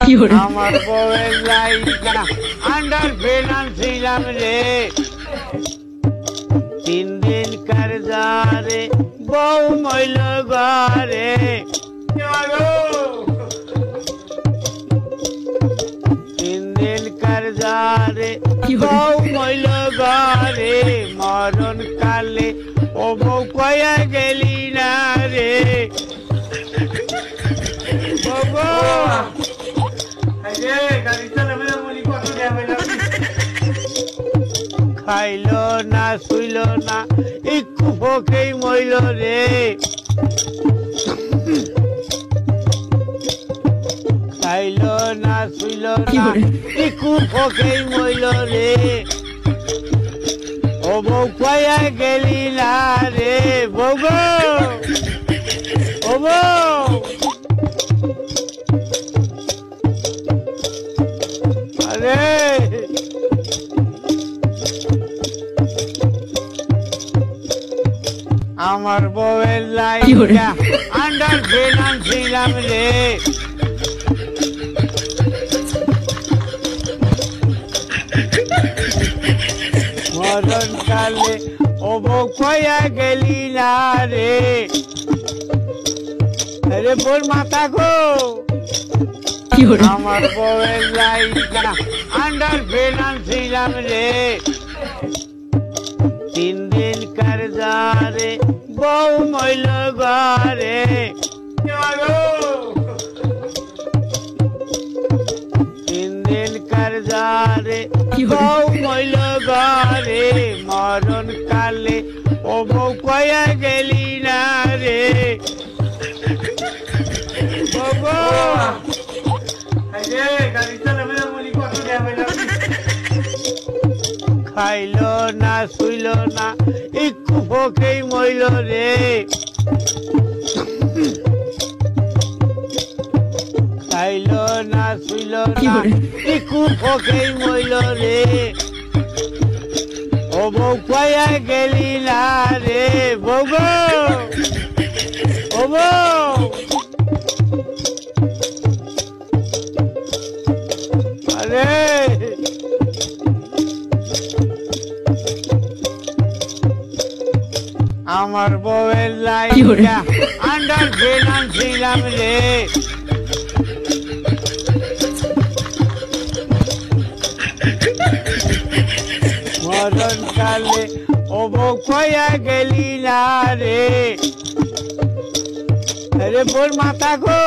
আমার বউয়ের লাইকা আন্ডার ফেলান ছিলাম রে 3 দিন কারজারে বউ মইল ঘরে 3 দিন কারজারে বউ মইল ঘরে মরণ কালে ও বউ কয়া গেলি না রে খাইলো না শুইল না একটু ভোকেই মইল রে খাইলো না শুইল না একটু ভোকেই মইল রে ও বউ কয়া গেলি না রে বউ গো ও বউ আরে আমার বউয়ের লাইকা আন্ডার ফেলান ছিলাম রে মরণ কালে ও বউ কয়া গেলি না রে আরে বোর মাথা গো আমার বউয়ের লাইকা আন্ডার ফেলান ছিলাম রে 3 দিন কারজারে বউ মইল ঘরে 3 দিন কারজারে বউ মইল ঘরে মরণ কালে ও বউ কয়া গেলি না রে খাইলো না শুইল না একটু ভোকেই মইল রে খাইলো না শুইল না একটু ভোকেই মইল রে ও বউ কয়া গেলি না রে বউ গো ও বউ আরে আমার বউয়ের লাইকা আন্ডার ফেলান ছিলাম রে মরণ কালে ও বউ কয়া গেলি না রে আরে বোর মাথা গো